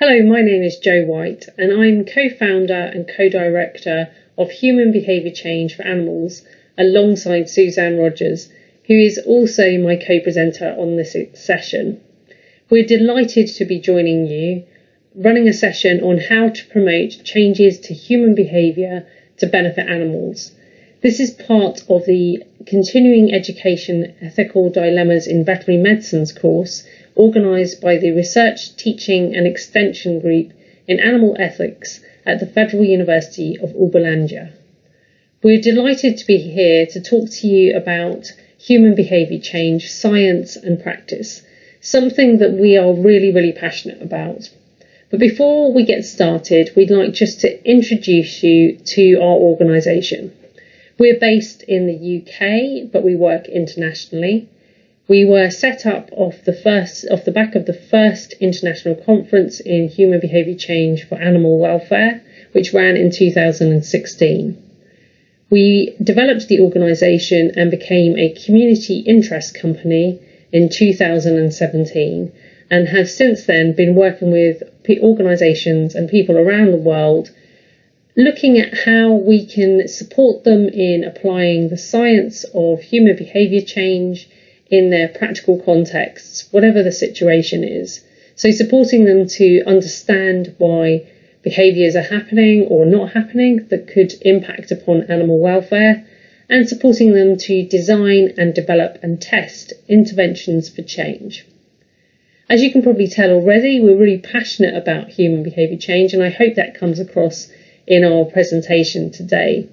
Hello, my name is Jo White and I'm co-founder and co-director of Human Behaviour Change for Animals alongside Suzanne Rogers, who is also my co-presenter on this session. We're delighted to be joining you, running a session on how to promote changes to human behaviour to benefit animals. This is part of the Continuing Education Ethical Dilemmas in Veterinary Medicine's course, organised by the Research, Teaching and Extension Group in Animal Ethics at the Federal University of Uberlândia. We're delighted to be here to talk to you about human behaviour change, science and practice, something that we are really passionate about. But before we get started, we'd like just to introduce you to our organisation. We're based in the UK, but we work internationally. We were set up off the back of the first international conference in human behaviour change for animal welfare, which ran in 2016. We developed the organisation and became a community interest company in 2017 and have since then been working with organisations and people around the world, looking at how we can support them in applying the science of human behaviour change in their practical contexts, whatever the situation is. So supporting them to understand why behaviours are happening or not happening that could impact upon animal welfare, and supporting them to design and develop and test interventions for change. As you can probably tell already, we're really passionate about human behaviour change, and I hope that comes across in our presentation today.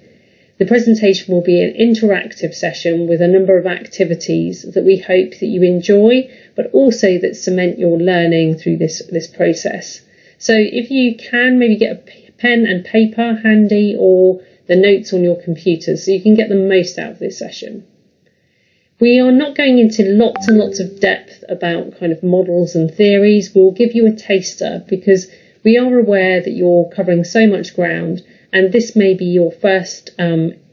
The presentation will be an interactive session with a number of activities that we hope that you enjoy, but also that cement your learning through this process. So if you can, maybe get a pen and paper handy or the notes on your computer so you can get the most out of this session. We are not going into lots and lots of depth about kind of models and theories. We'll give you a taster because we are aware that you're covering so much ground, and this may be your first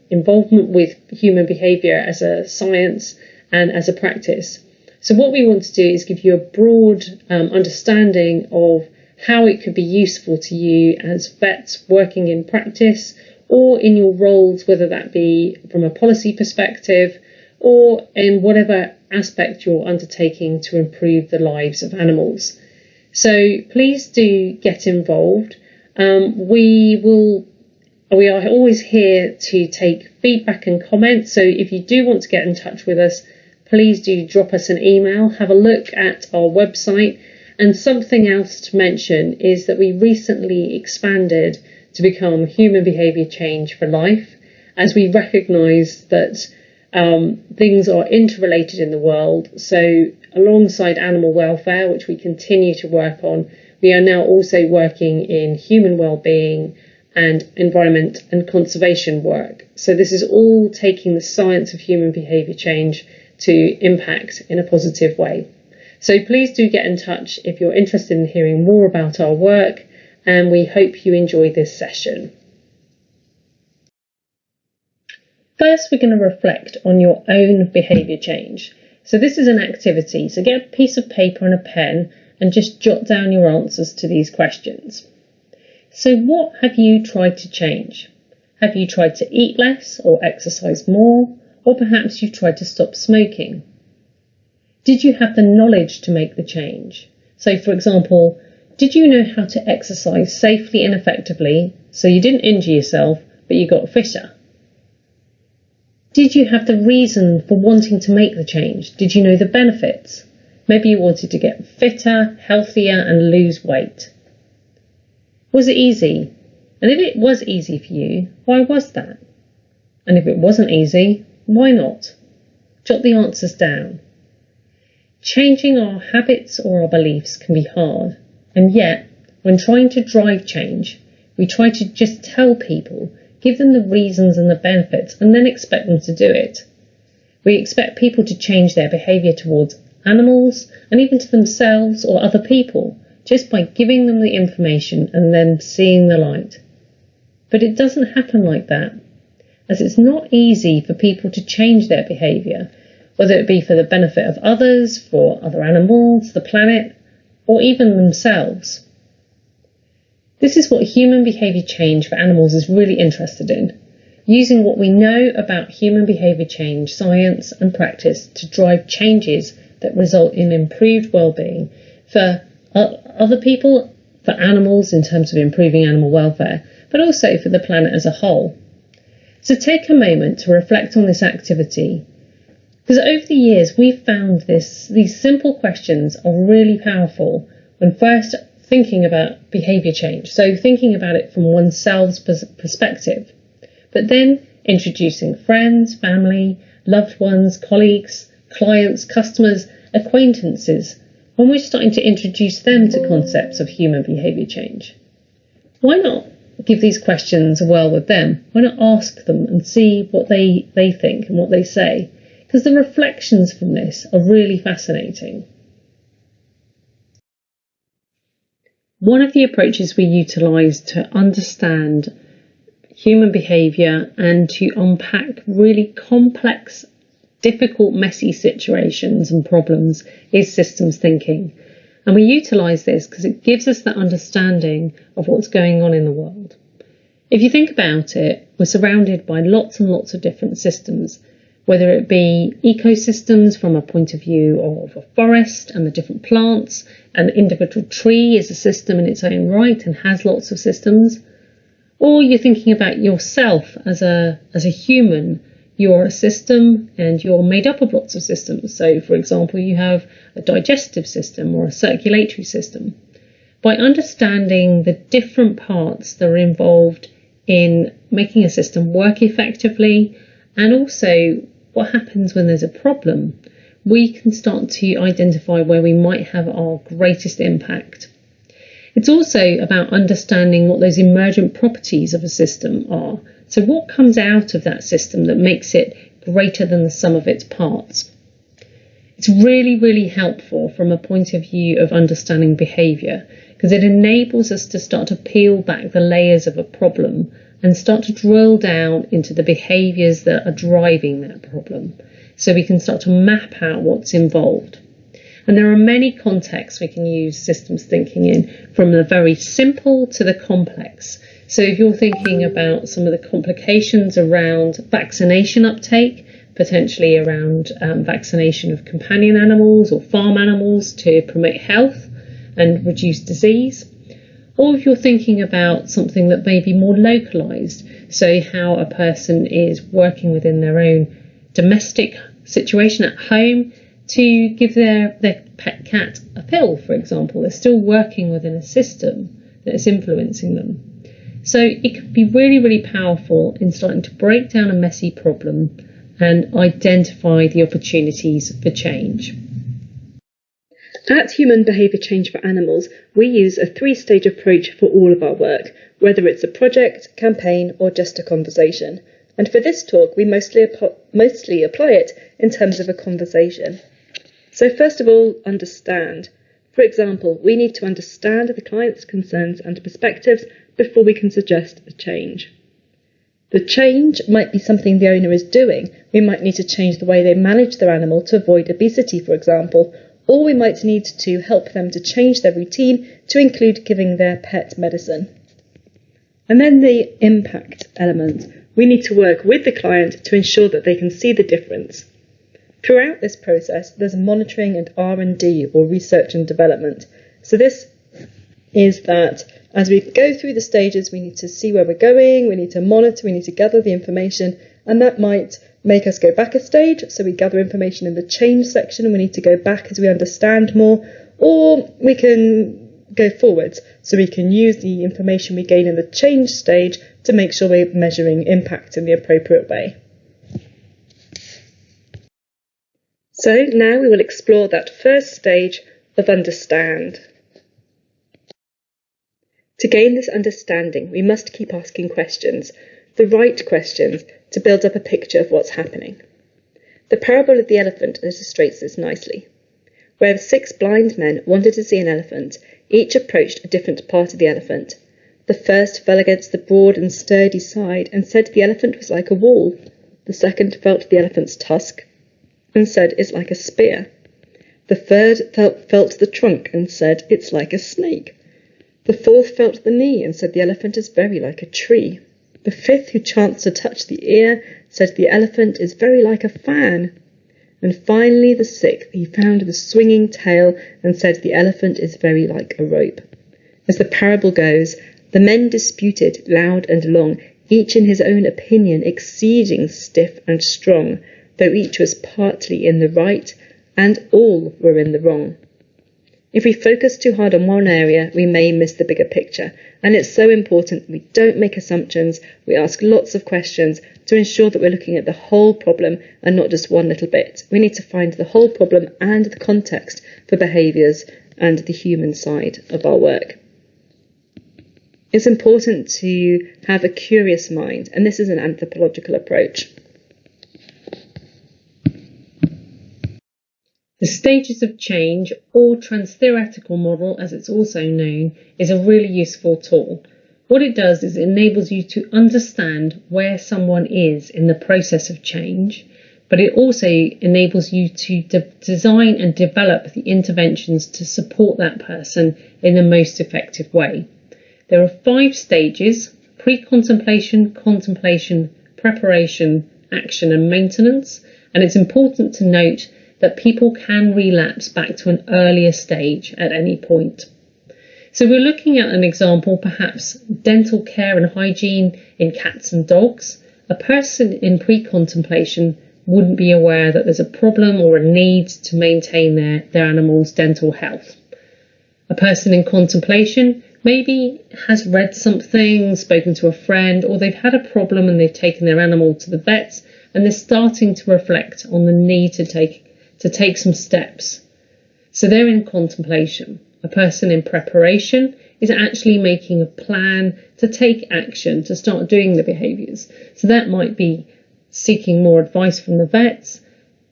involvement with human behaviour as a science and as a practice. So what we want to do is give you a broad understanding of how it could be useful to you as vets working in practice or in your roles, whether that be from a policy perspective or in whatever aspect you're undertaking to improve the lives of animals. So please do get involved. We are always here to take feedback and comments. So if you do want to get in touch with us, please do drop us an email, have a look at our website. And something else to mention is that we recently expanded to become Human Behaviour Change for Life, as we recognise that things are interrelated in the world. So alongside animal welfare, which we continue to work on, we are now also working in human well-being and environment and conservation work. So this is all taking the science of human behaviour change to impact in a positive way. So please do get in touch if you're interested in hearing more about our work, and we hope you enjoy this session. First, we're going to reflect on your own behaviour change. So this is an activity, so get a piece of paper and a pen and just jot down your answers to these questions. So what have you tried to change? Have you tried to eat less or exercise more? Or perhaps you've tried to stop smoking? Did you have the knowledge to make the change? So for example, did you know how to exercise safely and effectively so you didn't injure yourself but you got fitter? Did you have the reason for wanting to make the change? Did you know the benefits? Maybe you wanted to get fitter, healthier and lose weight. Was it easy? And if it was easy for you, why was that? And if it wasn't easy, why not? Jot the answers down. Changing our habits or our beliefs can be hard, and yet, when trying to drive change, we try to just tell people, give them the reasons and the benefits, and then expect them to do it. We expect people to change their behaviour towards animals and even to themselves or other people, just by giving them the information and then seeing the light. But it doesn't happen like that, as it's not easy for people to change their behaviour, whether it be for the benefit of others, for other animals, the planet, or even themselves. This is what human behaviour change for animals is really interested in, using what we know about human behaviour change, science and practice to drive changes that result in improved well-being for other people, for animals in terms of improving animal welfare, but also for the planet as a whole. So take a moment to reflect on this activity, because over the years we've found these simple questions are really powerful when first thinking about behaviour change, so thinking about it from oneself's perspective, but then introducing friends, family, loved ones, colleagues, clients, customers, acquaintances, when we're starting to introduce them to concepts of human behaviour change. Why not give these questions a whirl with them? Why not ask them and see what they think and what they say? Because the reflections from this are really fascinating. One of the approaches we utilise to understand human behaviour and to unpack really complex, difficult, messy situations and problems is systems thinking. And we utilise this because it gives us that understanding of what's going on in the world. If you think about it, we're surrounded by lots and lots of different systems, whether it be ecosystems from a point of view of a forest and the different plants. An individual tree is a system in its own right and has lots of systems. Or you're thinking about yourself as a human. You're a system and you're made up of lots of systems. So, for example, you have a digestive system or a circulatory system. By understanding the different parts that are involved in making a system work effectively, and also what happens when there's a problem, we can start to identify where we might have our greatest impact. It's also about understanding what those emergent properties of a system are. So what comes out of that system that makes it greater than the sum of its parts? It's really, really helpful from a point of view of understanding behaviour, because it enables us to start to peel back the layers of a problem and start to drill down into the behaviours that are driving that problem, so we can start to map out what's involved. And there are many contexts we can use systems thinking in, from the very simple to the complex. So if you're thinking about some of the complications around vaccination uptake, potentially around vaccination of companion animals or farm animals to promote health and reduce disease, or if you're thinking about something that may be more localised, so how a person is working within their own domestic situation at home to give their pet cat a pill, for example. They're still working within a system that is influencing them. So it can be really, really powerful in starting to break down a messy problem and identify the opportunities for change. At Human Behaviour Change for Animals, we use a 3-stage approach for all of our work, whether it's a project, campaign, or just a conversation. And for this talk, we mostly apply it in terms of a conversation. So first of all, understand. For example, we need to understand the client's concerns and perspectives before we can suggest a change. The change might be something the owner is doing. We might need to change the way they manage their animal to avoid obesity, for example, or we might need to help them to change their routine to include giving their pet medicine. And then the impact element. We need to work with the client to ensure that they can see the difference. Throughout this process, there's monitoring and R&D, or research and development. So this is that as we go through the stages, we need to see where we're going, we need to monitor, we need to gather the information, and that might make us go back a stage. So we gather information in the change section and we need to go back as we understand more, or we can go forwards. So we can use the information we gain in the change stage to make sure we're measuring impact in the appropriate way. So now we will explore that first stage of understand. To gain this understanding, we must keep asking questions, the right questions, to build up a picture of what's happening. The parable of the elephant illustrates this nicely. Where 6 blind men wanted to see an elephant, each approached a different part of the elephant. The first fell against the broad and sturdy side and said the elephant was like a wall. The second felt the elephant's tusk and said it's like a spear. The third felt the trunk and said it's like a snake. The fourth felt the knee and said the elephant is very like a tree. The fifth, who chanced to touch the ear, said the elephant is very like a fan. And finally the sixth, he found the swinging tail and said the elephant is very like a rope. As the parable goes, the men disputed loud and long, each in his own opinion exceeding stiff and strong, though each was partly in the right, and all were in the wrong. If we focus too hard on one area, we may miss the bigger picture, and it's so important we don't make assumptions, we ask lots of questions to ensure that we're looking at the whole problem and not just one little bit. We need to find the whole problem and the context for behaviours and the human side of our work. It's important to have a curious mind, and this is an anthropological approach. The stages of change, or trans-theoretical model as it's also known, is a really useful tool. What it does is it enables you to understand where someone is in the process of change, but it also enables you to design and develop the interventions to support that person in the most effective way. There are 5 stages: pre-contemplation, contemplation, preparation, action and maintenance, and it's important to note that people can relapse back to an earlier stage at any point. So we're looking at an example, perhaps dental care and hygiene in cats and dogs. A person in pre-contemplation wouldn't be aware that there's a problem or a need to maintain their animal's dental health. A person in contemplation maybe has read something, spoken to a friend, or they've had a problem and they've taken their animal to the vets and they're starting to reflect on the need to take some steps. So they're in contemplation. A person in preparation is actually making a plan to take action, to start doing the behaviours. So that might be seeking more advice from the vets,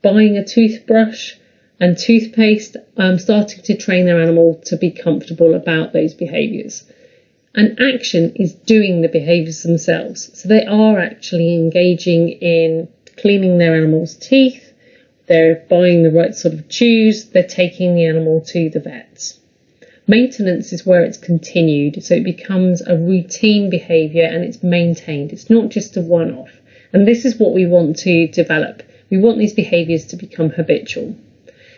buying a toothbrush and toothpaste, starting to train their animal to be comfortable about those behaviours. And action is doing the behaviours themselves. So they are actually engaging in cleaning their animal's teeth, they're buying the right sort of chews, they're taking the animal to the vets. Maintenance is where it's continued, so it becomes a routine behaviour and it's maintained. It's not just a one-off. And this is what we want to develop. We want these behaviours to become habitual.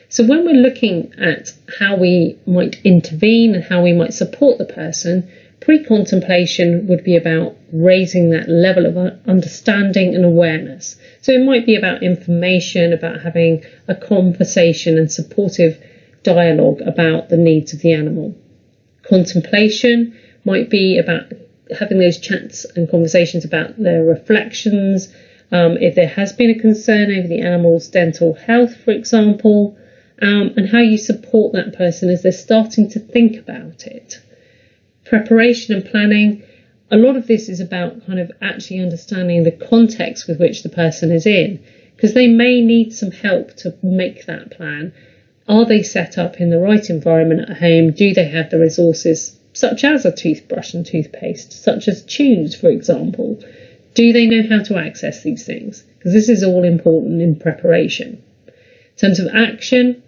So when we're looking at how we might intervene and how we might support the person, pre-contemplation would be about raising that level of understanding and awareness. So it might be about information, about having a conversation and supportive dialogue about the needs of the animal. Contemplation might be about having those chats and conversations about their reflections, if there has been a concern over the animal's dental health, for example, and how you support that person as they're starting to think about it. Preparation and planning, a lot of this is about kind of actually understanding the context with which the person is in, because they may need some help to make that plan. Are they set up in the right environment at home? Do they have the resources, such as a toothbrush and toothpaste, such as chews, for example? Do they know how to access these things? Because this is all important in preparation. In terms of action,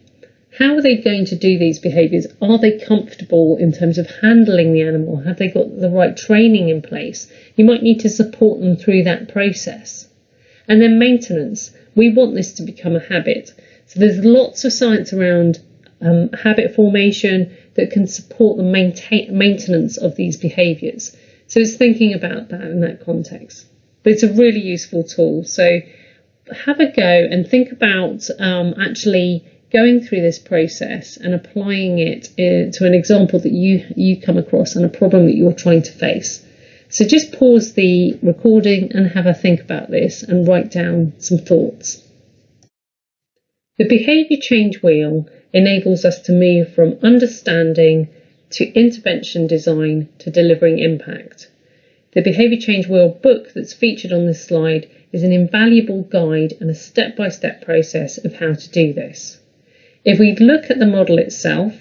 how are they going to do these behaviours? Are they comfortable in terms of handling the animal? Have they got the right training in place? You might need to support them through that process. And then maintenance. We want this to become a habit. So there's lots of science around habit formation that can support the maintenance of these behaviours. So it's thinking about that in that context. But it's a really useful tool. So have a go and think about actually going through this process and applying it to an example that you come across and a problem that you're trying to face. So just pause the recording and have a think about this and write down some thoughts. The behaviour change wheel enables us to move from understanding to intervention design to delivering impact. The behaviour change wheel book that's featured on this slide is an invaluable guide and a step-by-step process of how to do this. If we look at the model itself,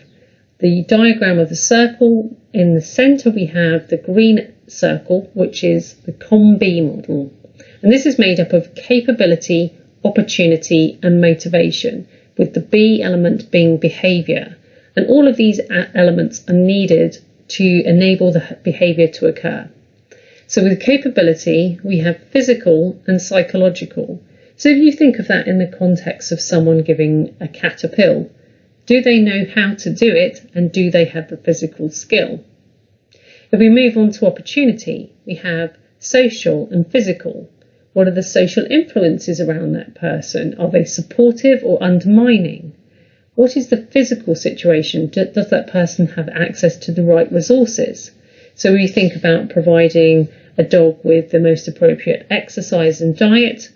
the diagram of the circle, in the centre we have the green circle, which is the COM-B model. And this is made up of capability, opportunity and motivation, with the B element being behaviour. And all of these elements are needed to enable the behaviour to occur. So with capability, we have physical and psychological. So if you think of that in the context of someone giving a cat a pill, do they know how to do it, and do they have the physical skill? If we move on to opportunity, we have social and physical. What are the social influences around that person? Are they supportive or undermining? What is the physical situation? Does that person have access to the right resources? So we think about providing a dog with the most appropriate exercise and diet.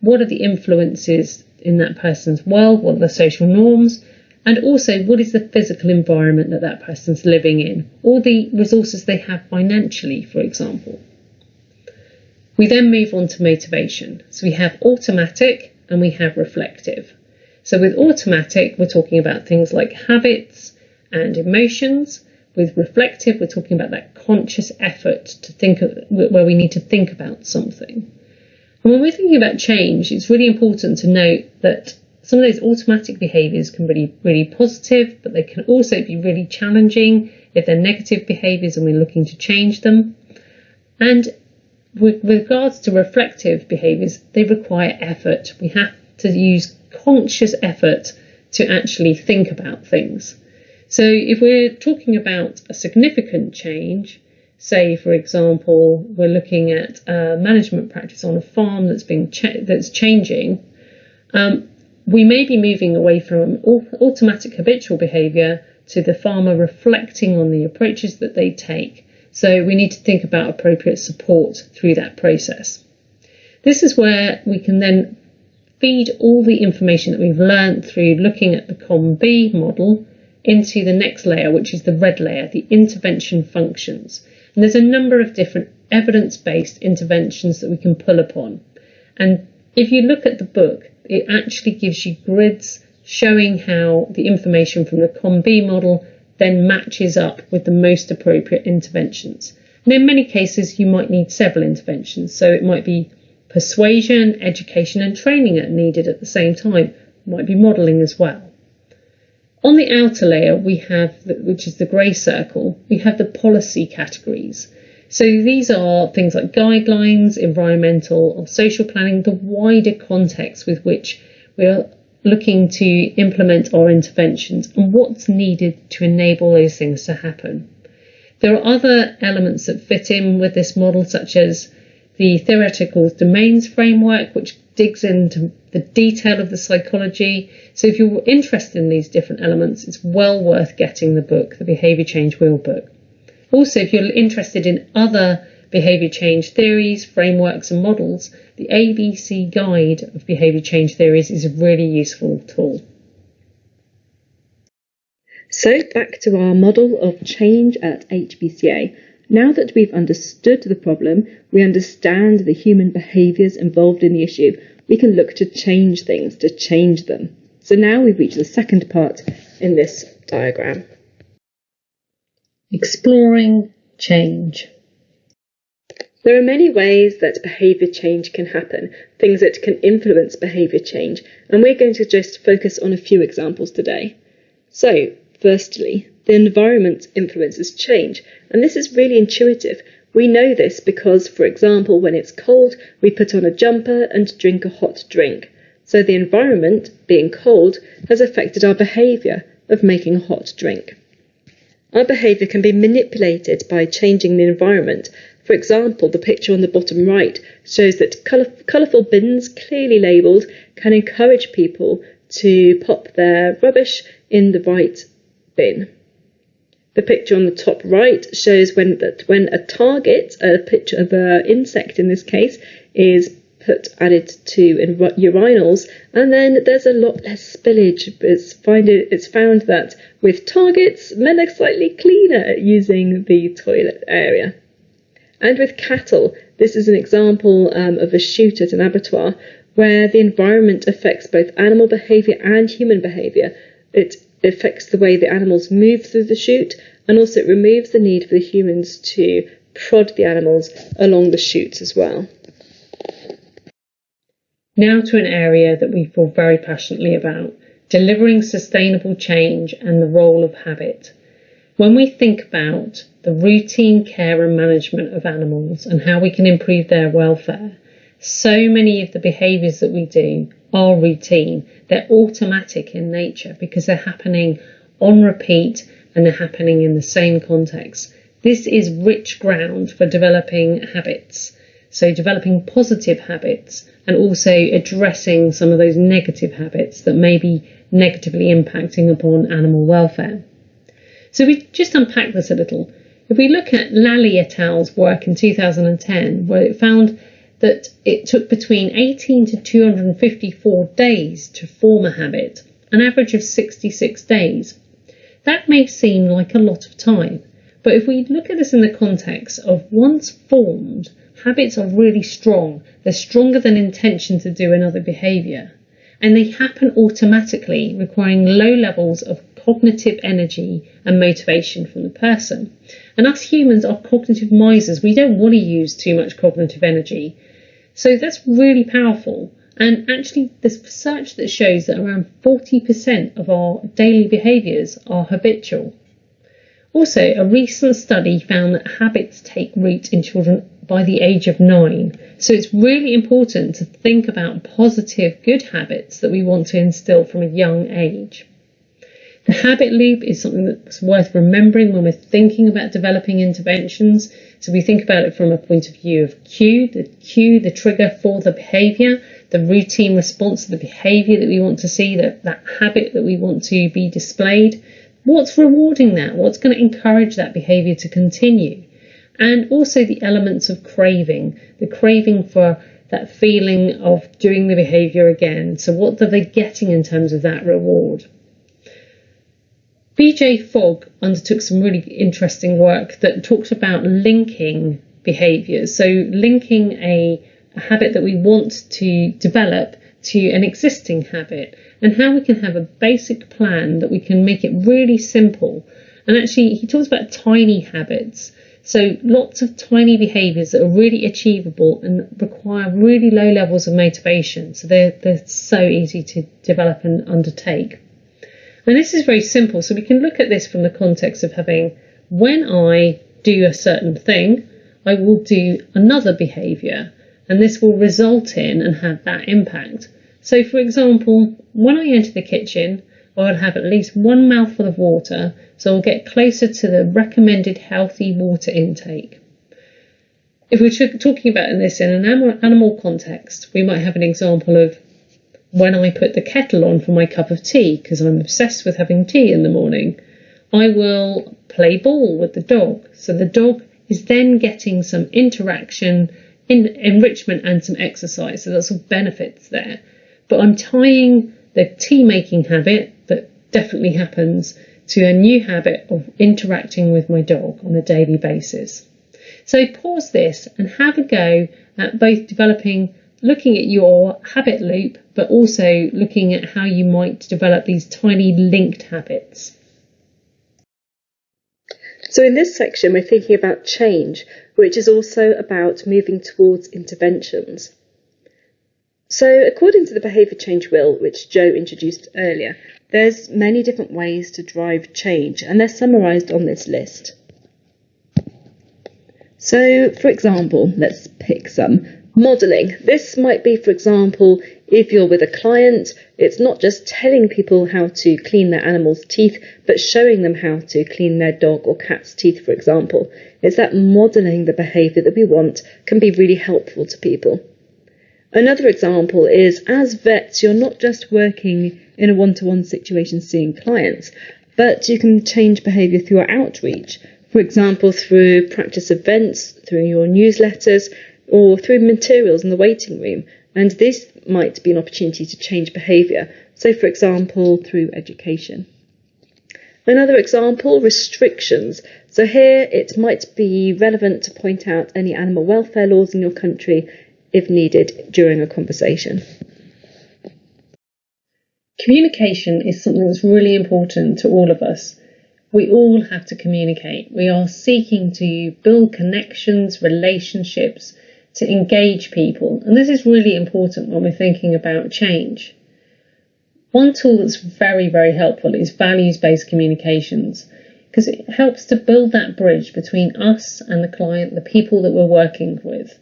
What are the influences in that person's world? What are the social norms? And also, what is the physical environment that that person's living in? All the resources they have financially, for example. We then move on to motivation. So we have automatic and we have reflective. So with automatic, we're talking about things like habits and emotions. With reflective, we're talking about that conscious effort to think of, where we need to think about something. And when we're thinking about change, it's really important to note that some of those automatic behaviours can be really positive, but they can also be really challenging if they're negative behaviours and we're looking to change them. And with regards to reflective behaviours, they require effort. We have to use conscious effort to actually think about things. So if we're talking about a significant change, say, for example, we're looking at a management practice on a farm that's changing, we may be moving away from automatic habitual behaviour to the farmer reflecting on the approaches that they take. So we need to think about appropriate support through that process. This is where we can then feed all the information that we've learned through looking at the COM-B model into the next layer, which is the red layer, the intervention functions. And there's a number of different evidence-based interventions that we can pull upon. And if you look at the book, it actually gives you grids showing how the information from the COM-B model then matches up with the most appropriate interventions. And in many cases, you might need several interventions. So it might be persuasion, education and training are needed at the same time. It might be modelling as well. On the outer layer, we have, which is the grey circle, we have the policy categories. So these are things like guidelines, environmental or social planning, the wider context with which we're looking to implement our interventions and what's needed to enable those things to happen. There are other elements that fit in with this model, such as the theoretical domains framework, which digs into the detail of the psychology. So if you're interested in these different elements, it's well worth getting the book, the Behaviour Change Wheel book. Also, if you're interested in other behaviour change theories, frameworks and models, the ABC Guide of Behaviour Change Theories is a really useful tool. So back to our model of change at HBCA. Now that we've understood the problem, we understand the human behaviours involved in the issue, we can look to change things, to change them. So now we've reached the second part in this diagram. Exploring change. There are many ways that behaviour change can happen, things that can influence behaviour change, and we're going to just focus on a few examples today. So, firstly, the environment influences change, and this is really intuitive. We know this because, for example, when it's cold, we put on a jumper and drink a hot drink. So the environment, being cold, has affected our behaviour of making a hot drink. Our behaviour can be manipulated by changing the environment. For example, the picture on the bottom right shows that colourful bins, clearly labelled, can encourage people to pop their rubbish in the right bin. The picture on the top right shows when a target, a picture of an insect in this case, is added to urinals, and then there's a lot less spillage. It's found that with targets, men are slightly cleaner at using the toilet area. And with cattle, this is an example of a chute at an abattoir where the environment affects both animal behaviour and human behaviour. It affects the way the animals move through the chute, and also it removes the need for the humans to prod the animals along the chutes as well. Now to an area that we feel very passionately about, delivering sustainable change and the role of habit. When we think about the routine care and management of animals and how we can improve their welfare, so many of the behaviours that we do are routine. They're automatic in nature because they're happening on repeat and they're happening in the same context. This is rich ground for developing habits. So developing positive habits and also addressing some of those negative habits that may be negatively impacting upon animal welfare. So we just unpack this a little. If we look at Lally et al.'s work in 2010, where it found that it took between 18 to 254 days to form a habit, an average of 66 days. That may seem like a lot of time, but if we look at this in the context of once formed, habits are really strong. They're stronger than intention to do another behaviour, and they happen automatically, requiring low levels of cognitive energy and motivation from the person. And us humans are cognitive misers. We don't want to use too much cognitive energy. So that's really powerful. And actually, there's research that shows that around 40% of our daily behaviours are habitual. Also, a recent study found that habits take root in children by the age of 9. So it's really important to think about positive, good habits that we want to instill from a young age. The habit loop is something that's worth remembering when we're thinking about developing interventions. So we think about it from a point of view of cue, the trigger for the behaviour, the routine response to the behaviour that we want to see, that habit that we want to be displayed. What's rewarding that? What's going to encourage that behaviour to continue? And also the elements of craving, the craving for that feeling of doing the behaviour again. So what are they getting in terms of that reward? B.J. Fogg undertook some really interesting work that talked about linking behaviours. So linking a habit that we want to develop to an existing habit, and how we can have a basic plan that we can make it really simple. And actually, he talks about tiny habits. So lots of tiny behaviours that are really achievable and require really low levels of motivation. So they're so easy to develop and undertake. And this is very simple. So we can look at this from the context of having, when I do a certain thing, I will do another behaviour, and this will result in and have that impact. So for example, when I enter the kitchen, I will have at least one mouthful of water, so I'll get closer to the recommended healthy water intake. If we're talking about this in an animal context, we might have an example of when I put the kettle on for my cup of tea, because I'm obsessed with having tea in the morning, I will play ball with the dog. So the dog is then getting some interaction, enrichment and some exercise. So there's some benefits there. But I'm tying the tea making habit that definitely happens to a new habit of interacting with my dog on a daily basis. So pause this and have a go at both looking at your habit loop, but also looking at how you might develop these tiny linked habits. So in this section, we're thinking about change, which is also about moving towards interventions. So according to the behaviour change wheel, which Joe introduced earlier, there's many different ways to drive change, and they're summarised on this list. So, for example, let's pick some. Modelling. This might be, for example, if you're with a client, it's not just telling people how to clean their animal's teeth, but showing them how to clean their dog or cat's teeth, for example. It's that modelling the behaviour that we want can be really helpful to people. Another example is, as vets, you're not just working in a one-to-one situation seeing clients, but you can change behaviour through your outreach. For example, through practice events, through your newsletters, or through materials in the waiting room. And this might be an opportunity to change behaviour. So, for example, through education. Another example, restrictions. So here it might be relevant to point out any animal welfare laws in your country if needed during a conversation. Communication is something that's really important to all of us. We all have to communicate. We are seeking to build connections, relationships, to engage people. And this is really important when we're thinking about change. One tool that's very, very helpful is values-based communications. because it helps to build that bridge between us and the client, the people that we're working with,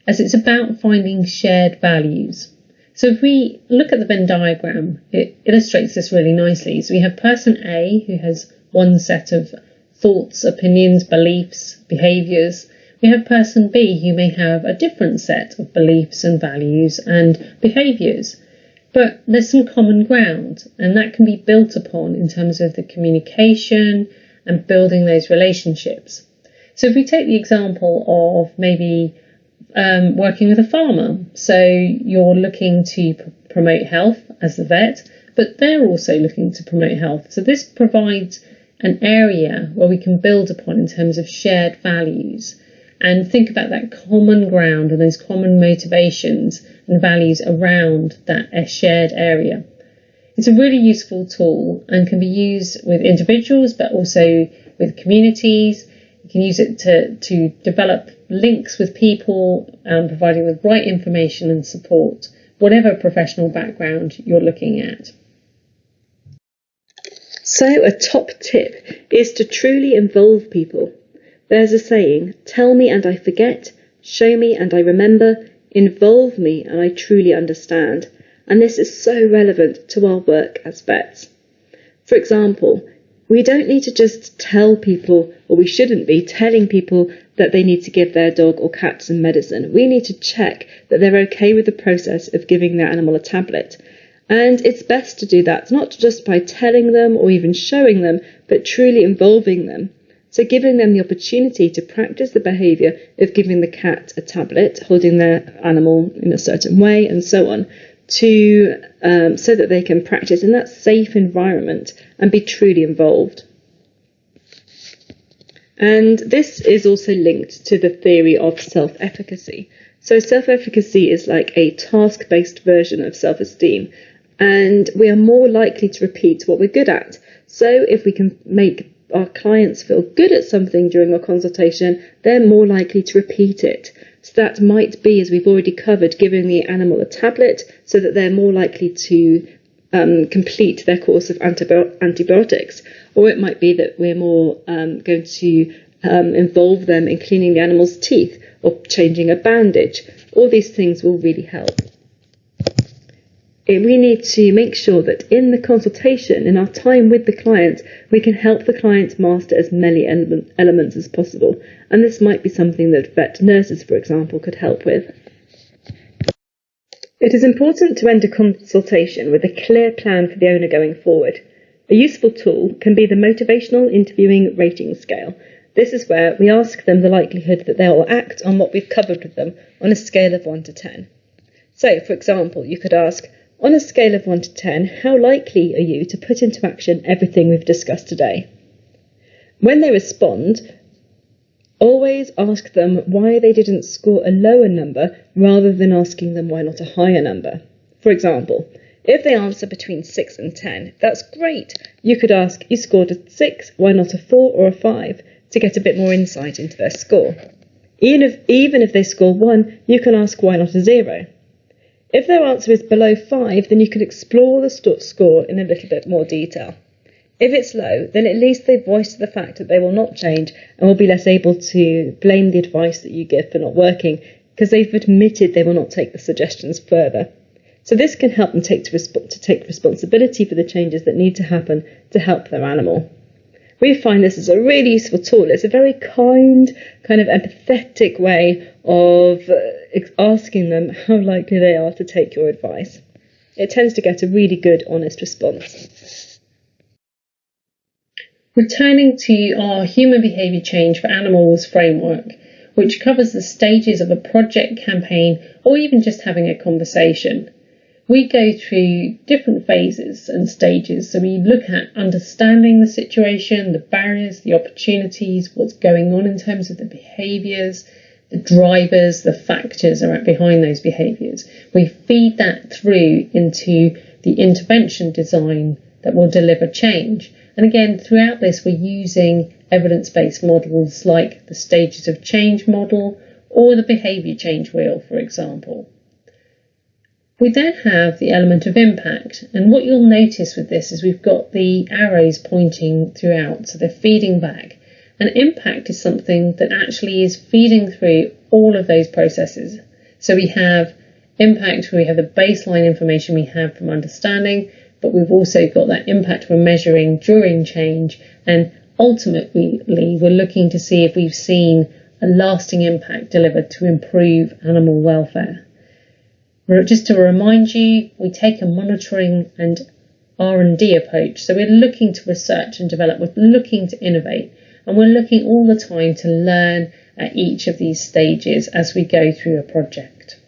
as it's about finding shared values. So if we look at the Venn diagram, it illustrates this really nicely. So we have person A, who has one set of thoughts, opinions, beliefs, behaviours. We have person B, who may have a different set of beliefs and values and behaviours. But there's some common ground, and that can be built upon in terms of the communication and building those relationships. So if we take the example of maybe working with a farmer, so you're looking to promote health as the vet, but they're also looking to promote health. So this provides an area where we can build upon in terms of shared values and think about that common ground and those common motivations and values around that shared area. It's a really useful tool and can be used with individuals, but also with communities. You can use it to develop links with people, providing the right information and support, whatever professional background you're looking at. So a top tip is to truly involve people. There's a saying, tell me and I forget, show me and I remember, involve me and I truly understand. And this is so relevant to our work as vets. For example, we don't need to just tell people, or we shouldn't be telling people that they need to give their dog or cat some medicine. We need to check that they're okay with the process of giving their animal a tablet. And it's best to do that, not just by telling them or even showing them, but truly involving them. So giving them the opportunity to practice the behaviour of giving the cat a tablet, holding their animal in a certain way, and so on, so that they can practice in that safe environment and be truly involved. And this is also linked to the theory of self-efficacy. So self-efficacy is like a task-based version of self-esteem, and we are more likely to repeat what we're good at. So if we can make our clients feel good at something during a consultation, they're more likely to repeat it. So that might be, as we've already covered, giving the animal a tablet so that they're more likely to complete their course of antibiotics. Or it might be that we're more going to involve them in cleaning the animal's teeth or changing a bandage. All these things will really help. We need to make sure that in the consultation, in our time with the client, we can help the client master as many elements as possible. And this might be something that vet nurses, for example, could help with. It is important to end a consultation with a clear plan for the owner going forward. A useful tool can be the motivational interviewing rating scale. This is where we ask them the likelihood that they will act on what we've covered with them on a scale of 1 to 10. So, for example, you could ask, on a scale of 1 to 10, how likely are you to put into action everything we've discussed today? When they respond, always ask them why they didn't score a lower number rather than asking them why not a higher number. For example, if they answer between 6 and 10, that's great. You could ask, you scored a 6, why not a 4 or a 5, to get a bit more insight into their score. Even if they score 1, you can ask why not a 0. If their answer is below 5, then you can explore the score in a little bit more detail. If it's low, then at least they've voiced the fact that they will not change and will be less able to blame the advice that you give for not working, because they've admitted they will not take the suggestions further. So this can help them take responsibility for the changes that need to happen to help their animal. We find this is a really useful tool. It's a very kind of empathetic way of asking them how likely they are to take your advice. It tends to get a really good, honest response. Returning to our human behaviour change for animals framework, which covers the stages of a project, campaign, or even just having a conversation. We go through different phases and stages. So we look at understanding the situation, the barriers, the opportunities, what's going on in terms of the behaviours, the drivers, the factors are behind those behaviours. We feed that through into the intervention design that will deliver change. And again, throughout this, we're using evidence-based models like the stages of change model or the behaviour change wheel, for example. We then have the element of impact, and what you'll notice with this is we've got the arrows pointing throughout, so they're feeding back. And impact is something that actually is feeding through all of those processes. So we have impact, we have the baseline information we have from understanding, but we've also got that impact we're measuring during change, and ultimately we're looking to see if we've seen a lasting impact delivered to improve animal welfare. Just to remind you, we take a monitoring and R&D approach. So we're looking to research and develop, we're looking to innovate, and we're looking all the time to learn at each of these stages as we go through a project.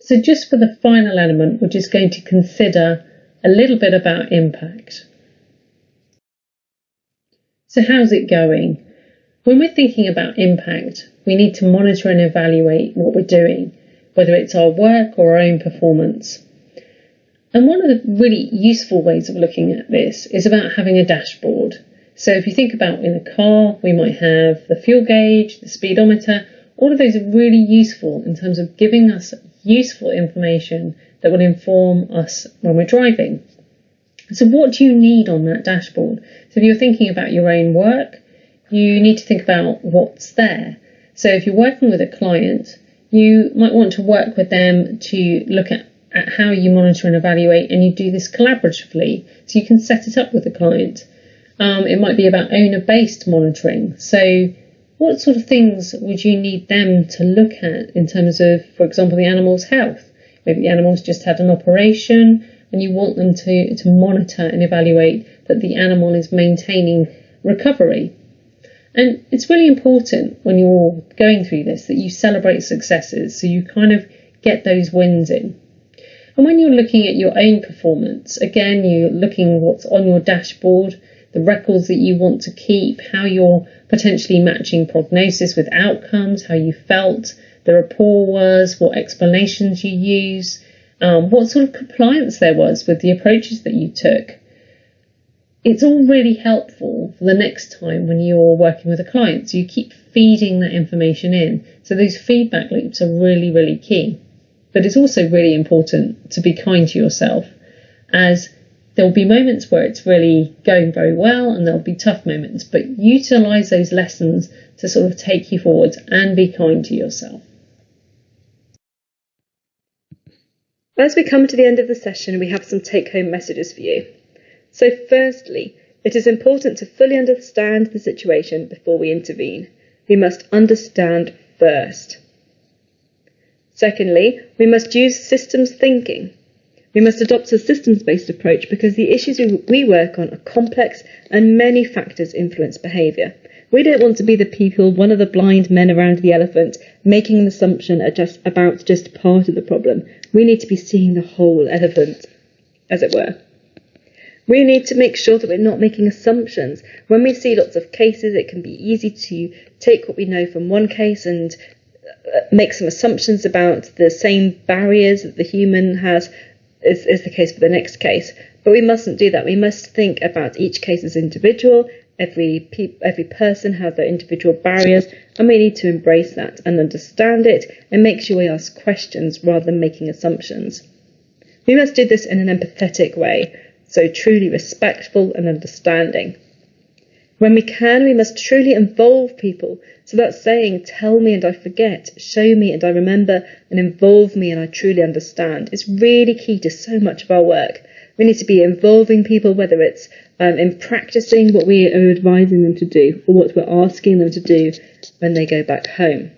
So just for the final element, we're just going to consider a little bit about impact. So how's it going? When we're thinking about impact, we need to monitor and evaluate what we're doing, whether it's our work or our own performance. And one of the really useful ways of looking at this is about having a dashboard. So if you think about in a car, we might have the fuel gauge, the speedometer. All of those are really useful in terms of giving us useful information that will inform us when we're driving. So what do you need on that dashboard? So if you're thinking about your own work, you need to think about what's there. So if you're working with a client, you might want to work with them to look at how you monitor and evaluate, and you do this collaboratively, so you can set it up with the client. It might be about owner-based monitoring. So what sort of things would you need them to look at in terms of, for example, the animal's health? Maybe the animal's just had an operation and you want them to monitor and evaluate that the animal is maintaining recovery. And it's really important when you're going through this that you celebrate successes, so you kind of get those wins in. And when you're looking at your own performance, again, you're looking what's on your dashboard, the records that you want to keep, how you're potentially matching prognosis with outcomes, how you felt the rapport was, what explanations you use, what sort of compliance there was with the approaches that you took. It's all really helpful for the next time when you're working with a client. So you keep feeding that information in. So those feedback loops are really, really key. But it's also really important to be kind to yourself, as there'll be moments where it's really going very well and there'll be tough moments, but utilise those lessons to sort of take you forwards and be kind to yourself. As we come to the end of the session, we have some take-home messages for you. So firstly, it is important to fully understand the situation before we intervene. We must understand first. Secondly, we must use systems thinking. We must adopt a systems-based approach because the issues we work on are complex and many factors influence behaviour. We don't want to be the people, one of the blind men around the elephant, making an assumption about just part of the problem. We need to be seeing the whole elephant, as it were. We need to make sure that we're not making assumptions. When we see lots of cases, it can be easy to take what we know from one case and make some assumptions about the same barriers that the human has is the case for the next case. But we mustn't do that. We must think about each case as individual. Every person has their individual barriers, and we need to embrace that and understand it and make sure we ask questions rather than making assumptions. We must do this in an empathetic way, so truly respectful and understanding. When we can, we must truly involve people. So that saying, tell me and I forget, show me and I remember, and involve me and I truly understand, is really key to so much of our work. We need to be involving people, whether it's in practicing what we are advising them to do or what we're asking them to do when they go back home.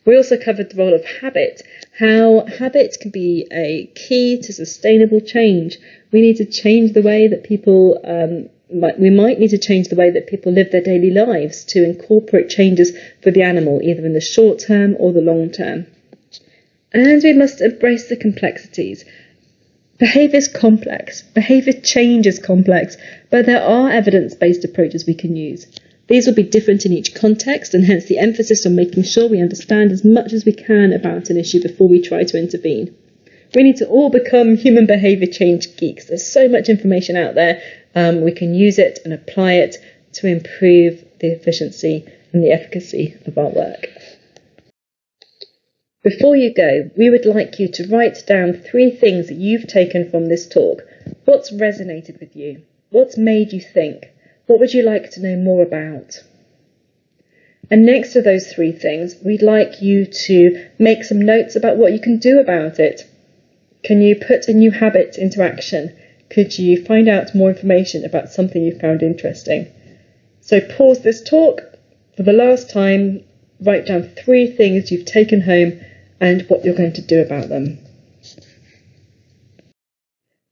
We also covered the role of habit, how habit can be a key to sustainable change. We need to change the way that people, we might need to change the way that people live their daily lives to incorporate changes for the animal, either in the short term or the long term. And we must embrace the complexities. Behaviour is complex, behaviour change is complex, but there are evidence-based approaches we can use. These will be different in each context, and hence the emphasis on making sure we understand as much as we can about an issue before we try to intervene. We need to all become human behaviour change geeks. There's so much information out there. We can use it and apply it to improve the efficiency and the efficacy of our work. Before you go, we would like you to write down 3 things that you've taken from this talk. What's resonated with you? What's made you think? What would you like to know more about? And next to those 3 things, we'd like you to make some notes about what you can do about it. Can you put a new habit into action? Could you find out more information about something you found interesting? So pause this talk for the last time, write down 3 things you've taken home and what you're going to do about them.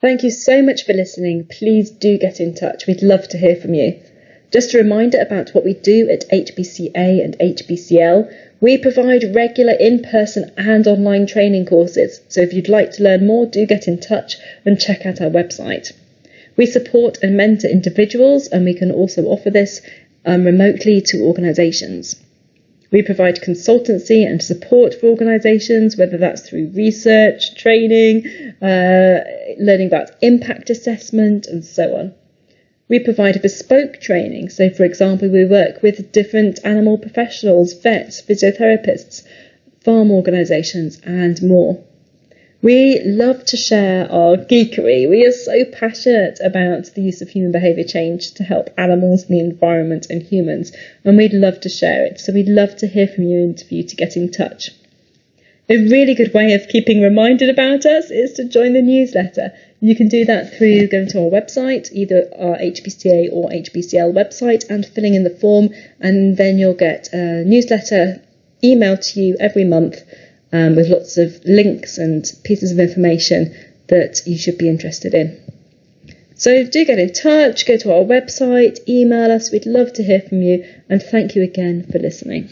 Thank you so much for listening. Please do get in touch. We'd love to hear from you. Just a reminder about what we do at HBCA and HBCL. We provide regular in-person and online training courses, so if you'd like to learn more, do get in touch and check out our website. We support and mentor individuals, and we can also offer this remotely to organisations. We provide consultancy and support for organisations, whether that's through research, training, learning about impact assessment, and so on. We provide bespoke training, so for example we work with different animal professionals, vets, physiotherapists, farm organisations and more. We love to share our geekery. We are so passionate about the use of human behaviour change to help animals, the environment and humans, and we'd love to share it, so we'd love to hear from you and for you to get in touch. A really good way of keeping reminded about us is to join the newsletter. You can do that through going to our website, either our HBCA or HBCL website, and filling in the form, and then you'll get a newsletter emailed to you every month with lots of links and pieces of information that you should be interested in. So do get in touch, go to our website, email us. We'd love to hear from you, and thank you again for listening.